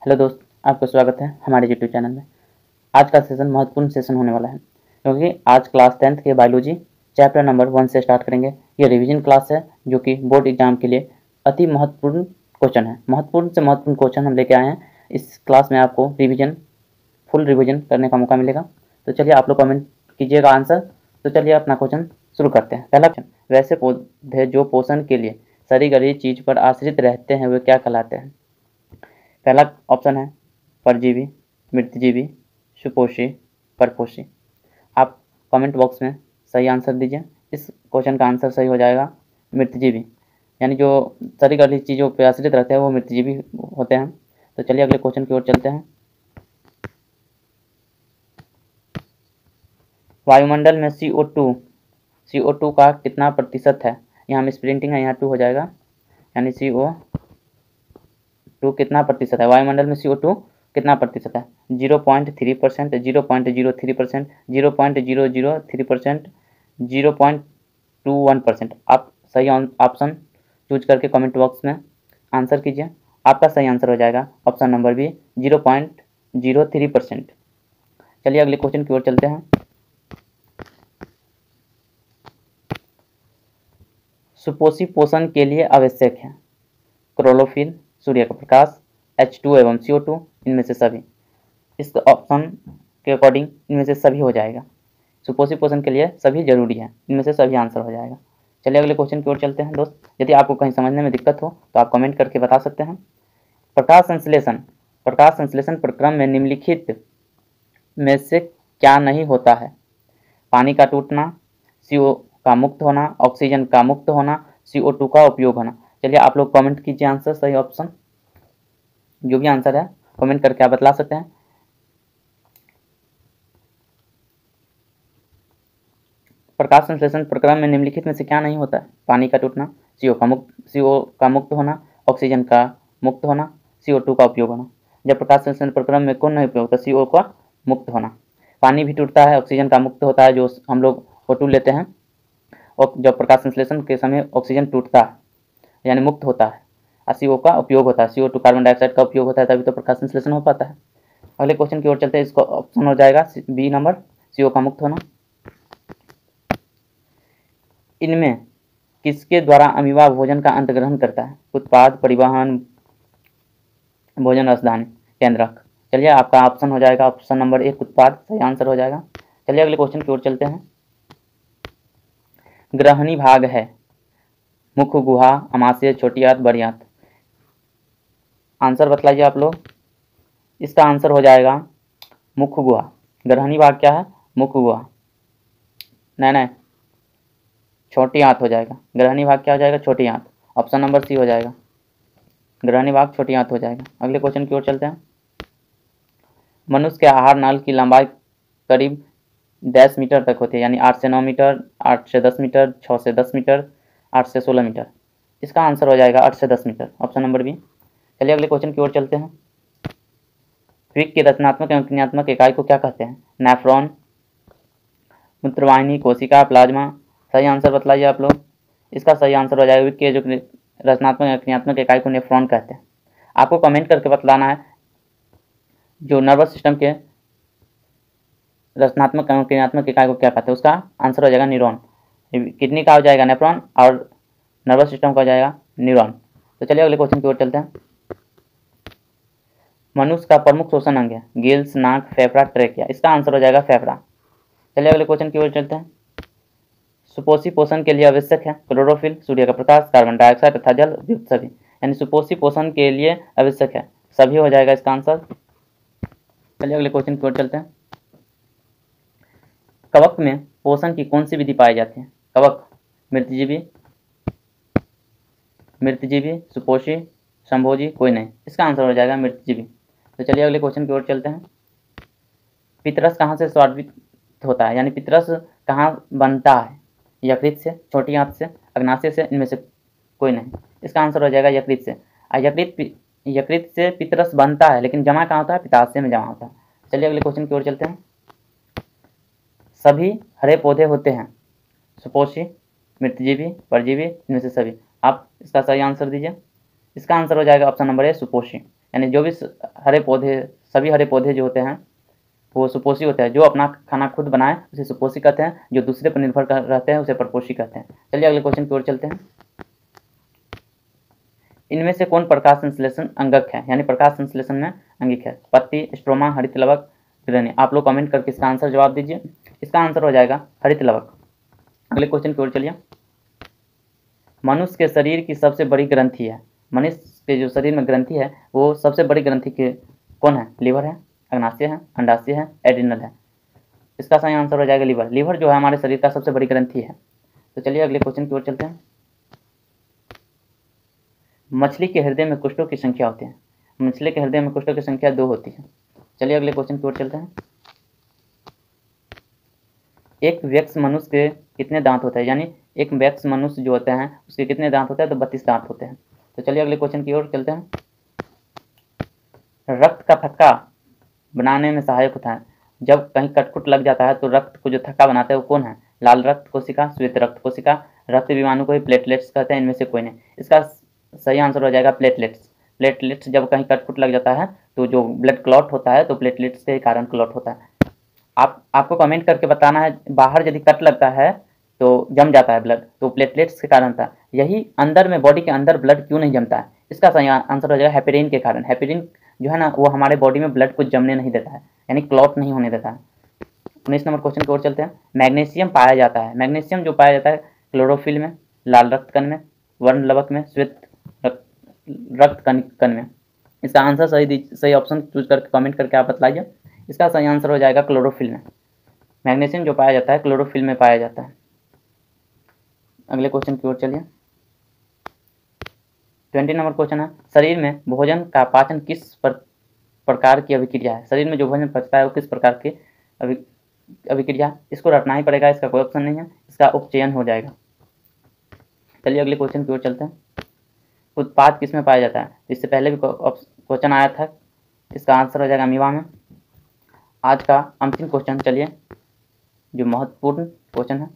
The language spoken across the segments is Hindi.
हेलो दोस्त, आपका स्वागत है हमारे यूट्यूब चैनल में। आज का सेशन महत्वपूर्ण सेशन होने वाला है क्योंकि आज क्लास 10th के बायोलॉजी चैप्टर नंबर 1 से स्टार्ट करेंगे। ये रिवीजन क्लास है जो कि बोर्ड एग्जाम के लिए अति महत्वपूर्ण क्वेश्चन है। महत्वपूर्ण से महत्वपूर्ण क्वेश्चन हम लेके आए हैं। इस क्लास में आपको फुल रिविजन करने का मौका मिलेगा। तो चलिए आप लोग कमेंट कीजिएगा आंसर। तो चलिए अपना क्वेश्चन शुरू करते हैं। पहला क्वेश्चन, वैसे पौधे जो पोषण के लिए सारी गरी चीज पर आश्रित रहते हैं वे क्या कहलाते हैं? पहला ऑप्शन है परजीवी, मृतजीवी, सुपोषी, परपोषी। आप कमेंट बॉक्स में सही आंसर दीजिए। इस क्वेश्चन का आंसर सही हो जाएगा मृतजीवी, यानी जो सारी गली चीज़ों पर आश्रित रहते हैं वो मृतजीवी होते हैं। तो चलिए अगले क्वेश्चन की ओर चलते हैं। वायुमंडल में CO2 का कितना प्रतिशत है? यहाँ में स्प्रिंटिंग है, यहाँ 2 हो जाएगा, यानी CO2 कितना प्रतिशत है? वायुमंडल में CO2 कितना प्रतिशत है? 0.3%, 0.03%, 0.003%, 0.21%। आप सही ऑप्शन चूज करके कमेंट बॉक्स में आंसर कीजिए। आपका सही आंसर हो जाएगा ऑप्शन नंबर बी, 0.03%। चलिए अगले क्वेश्चन की ओर चलते हैं। सुपोषी पोषण के लिए आवश्यक है क्लोरोफिल, सूर्य का प्रकाश, H2 एवं CO2, इनमें से सभी। इस ऑप्शन के अकॉर्डिंग इनमें से सभी हो जाएगा। सुपोषी पोषण के लिए सभी जरूरी है, इनमें से सभी आंसर हो जाएगा। चलिए अगले क्वेश्चन की ओर चलते हैं दोस्त। यदि आपको कहीं समझने में दिक्कत हो तो आप कमेंट करके बता सकते हैं। प्रकाश संश्लेषण प्रक्रम में निम्नलिखित में से क्या नहीं होता है? पानी का टूटना, CO का मुक्त होना, ऑक्सीजन का मुक्त होना, CO2 का उपयोग होना। चलिए आप लोग कमेंट कीजिए आंसर, सही ऑप्शन जो भी आंसर है कमेंट करके आप बतला सकते हैं। प्रकाश संश्लेषण प्रक्रम में निम्नलिखित में से क्या नहीं होता है? पानी का टूटना, CO का मुक्त होना, ऑक्सीजन का मुक्त होना, CO2 का उपयोग होना। जब प्रकाश संश्लेषण प्रक्रम में कौन नहीं उपयोग होता? CO का मुक्त होना। पानी भी टूटता है, ऑक्सीजन का मुक्त होता है जो हम लोग O2 लेते हैं, और जब प्रकाश संश्लेषण के समय ऑक्सीजन टूटता है यानी मुक्त होता है, और CO का उपयोग होता है, CO2 कार्बन डाइऑक्साइड का उपयोग होता है, तभी तो प्रकाश संश्लेषण हो पाता है। अगले क्वेश्चन की ओर चलते हैं। इसका ऑप्शन हो जाएगा बी नंबर, CO का मुक्त होना। इनमें किसके द्वारा अमीबा भोजन का अंत ग्रहण करता है? उत्पाद, परिवहन, भोजन रसदान, केंद्रक। चलिए आपका ऑप्शन हो जाएगा ऑप्शन नंबर 1 उत्पाद, सही आंसर हो जाएगा। चलिए अगले क्वेश्चन की ओर चलते हैं। ग्रहणी भाग है मुख, गुहा, अमाशय, छोटी आंत, बड़ी आंत। आंसर बतलाइए आप लोग। इसका आंसर हो जाएगा मुख गुहा। ग्रहणी भाग क्या है? मुख गुहा। नहीं, छोटी आंत हो जाएगा। ग्रहणी भाग क्या हो जाएगा? छोटी आंत। ऑप्शन नंबर सी हो जाएगा, ग्रहणी भाग छोटी आंत हो जाएगा। अगले क्वेश्चन की ओर चलते हैं। मनुष्य के आहार नाल की लंबाई करीब 10 मीटर तक होती है, यानी 8 से 9 मीटर, 8 से 10 मीटर, 6 से 10 मीटर, 8 से 16 मीटर। इसका आंसर हो जाएगा 8 से 10 मीटर, ऑप्शन नंबर बी। चलिए अगले क्वेश्चन की ओर चलते हैं। विक की रचनात्मक एवं क्रियात्मक इकाई को क्या कहते हैं? नेफ्रॉन, मूत्रवाहिनी, कोशिका, प्लाज्मा। सही आंसर बतलाइए आप लोग। इसका सही आंसर हो जाएगा विक के जो रचनात्मक या क्रियात्मक इकाई को नेफ्रॉन कहते हैं। आपको कमेंट करके बतलाना है जो नर्वस सिस्टम के रचनात्मक एवं क्रियात्मक इकाई को क्या कहते हैं। उसका आंसर हो जाएगा न्यूरॉन। किडनी का हो जाएगा नेफ्रॉन और नर्वस सिस्टम का हो जाएगा न्यूरॉन। तो चलिए अगले क्वेश्चन की ओर चलते हैं। मनुष्य का प्रमुख श्वसन अंग है गिल्स, नाक, फेफड़ा, ट्रेकिया। इसका आंसर हो जाएगा फेफड़ा। चलिए अगले क्वेश्चन की ओर चलते हैं। सुपोषी पोषण के लिए आवश्यक है क्लोरोफिल, सूर्य का प्रकाश, कार्बन डाइऑक्साइड तथा जल, युक्त सभी। यानी सुपोषी पोषण के लिए आवश्यक है सभी हो जाएगा इसका आंसर। चलिए अगले क्वेश्चन की ओर चलते हैं। कवक में पोषण की कौन सी विधि पाई जाती है? कवक मृतजीवी, सुपोषी, संभोजी, कोई नहीं। इसका आंसर हो जाएगा मृतजीवी। तो चलिए अगले क्वेश्चन की ओर चलते हैं। पितरस कहाँ से स्वाभाविक होता है, यानी पितरस कहाँ बनता है? यकृत से, छोटी आंत से, अग्नाशय से, इनमें से कोई नहीं। इसका आंसर हो जाएगा यकृत से। यकृत से पितरस बनता है, लेकिन जमा कहाँ होता है? पित्ताशय में जमा होता है। चलिए अगले क्वेश्चन की ओर चलते हैं। सभी हरे पौधे होते हैं सुपोषी, मृतजीवी, परजीवी, इनमें से सभी। आप इसका सही आंसर दीजिए। इसका आंसर हो जाएगा ऑप्शन नंबर ए, सुपोषी। यानी जो भी हरे पौधे, सभी हरे पौधे जो होते हैं वो सुपोषी होते हैं। जो अपना खाना खुद बनाए उसे सुपोषी कहते हैं, जो दूसरे पर निर्भर रहते हैं उसे परपोषी कहते हैं। चलिए अगले क्वेश्चन की ओर चलते हैं। इनमें से कौन प्रकाश संश्लेषण अंगक है, यानी प्रकाश संश्लेषण में अंगिक है? पत्ती, स्ट्रोमा, हरित लवक, ग्रेनी। आप लोग कमेंट करके इसका आंसर जवाब दीजिए। इसका आंसर हो जाएगा हरित लवक। अगले क्वेश्चन की ओर चलिए। मनुष्य के शरीर की सबसे बड़ी ग्रंथि है, मनुष्य के जो शरीर में ग्रंथि है वो सबसे बड़ी ग्रंथि के कौन है? लीवर है, अग्नाशय है, अंडाशय है, एड्रिनल है। इसका सही आंसर हो जाएगा लीवर। लीवर जो है हमारे शरीर का सबसे बड़ी ग्रंथि है। तो चलिए अगले क्वेश्चन की ओर चलते हैं। मछली के हृदय में कोष्ठों की संख्या होती है, मछली के हृदय में कोष्ठों की संख्या 2 होती है। चलिए अगले क्वेश्चन की ओर चलते हैं। एक वयस्क मनुष्य के कितने दांत होते हैं, यानी एक वयस्क मनुष्य जो होते हैं उसके कितने दांत होते हैं? तो 32 दांत होते हैं। तो चलिए अगले क्वेश्चन की ओर चलते हैं। रक्त का थक्का बनाने में सहायक होता है, जब कहीं कटकुट लग जाता है तो रक्त को जो थक्का बनाता है वो कौन है? लाल रक्त कोशिका, श्वेत रक्त कोशिका, रक्त विमाणु को ही प्लेटलेट्स कहते हैं। इनमें से कोई नहीं। इसका सही आंसर हो जाएगा प्लेटलेट्स। प्लेटलेट्स जब कहीं कटकुट लग जाता है तो जो ब्लड क्लॉट होता है तो प्लेटलेट्स के कारण क्लॉट होता है। आपको कमेंट करके बताना है, बाहर यदि कट लगता है तो जम जाता है ब्लड, तो प्लेटलेट्स के कारण था। यही अंदर में बॉडी के अंदर ब्लड क्यों नहीं जमता है? इसका सही आंसर हो जाएगा हेपेरिन के कारण। हेपेरिन जो है ना वो हमारे बॉडी में ब्लड को जमने नहीं देता है, यानी क्लॉट नहीं होने देता है। 19 नंबर क्वेश्चन की ओर चलते हैं। मैग्नीशियम पाया जाता है, मैग्नीशियम जो पाया जाता है क्लोरोफिल में, लाल रक्त कण में, वर्ण लवक में, श्वेत रक्त कण में। इसका आंसर सही ऑप्शन चूज करके कमेंट करके आप बतलाइए। इसका सही आंसर हो जाएगा क्लोरोफिल में। मैग्नीशियम जो पाया जाता है क्लोरोफिल में पाया जाता है। अगले क्वेश्चन की ओर चलिए। 20 नंबर क्वेश्चन है, शरीर में भोजन का पाचन किस प्रकार की अभिक्रिया है? शरीर में जो भोजन पचता है वो किस प्रकार की अभिक्रिया? इसको रटना ही पड़ेगा, इसका कोई ऑप्शन नहीं है, इसका उपचयन हो जाएगा। चलिए अगले क्वेश्चन की ओर चलते हैं। उत्पाद किस में पाया जाता है? इससे पहले भी क्वेश्चन आया था, इसका आंसर हो जाएगा अमीबा में। आज का अंतिम क्वेश्चन चलिए, जो महत्वपूर्ण क्वेश्चन है।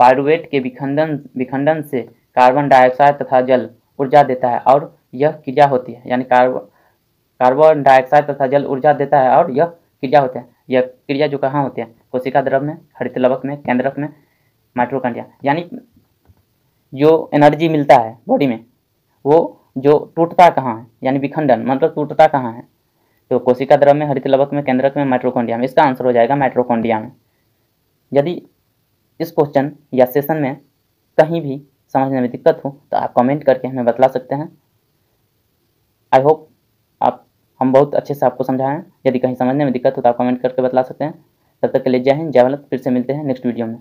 पायरुवेट के विखंडन से कार्बन डाइऑक्साइड तथा जल ऊर्जा देता है और यह क्रिया होती है, यानी कार्बन डाइऑक्साइड तथा जल ऊर्जा देता है और यह क्रिया होती है। यह क्रिया जो कहाँ होती है? कोशिका द्रव में, हरित लवक में, केंद्रक में, माइटोकॉन्ड्रिया। यानी जो एनर्जी मिलता है बॉडी में वो जो टूटता कहाँ है, यानी विखंडन मतलब टूटता कहाँ है? तो कोशिका द्रव में, हरित लवक में, केंद्रक में, माइटोकॉन्ड्रिया में। इसका आंसर हो जाएगा माइटोकॉन्ड्रिया में। यदि इस क्वेश्चन या सेशन में कहीं भी समझने में दिक्कत हो तो आप कमेंट करके हमें बतला सकते हैं। आई होप हम बहुत अच्छे से आपको समझाएं। यदि कहीं समझने में दिक्कत हो तो आप कमेंट करके बतला सकते हैं। तब तक के लिए जय हिंद, जय भारत। फिर से मिलते हैं नेक्स्ट वीडियो में।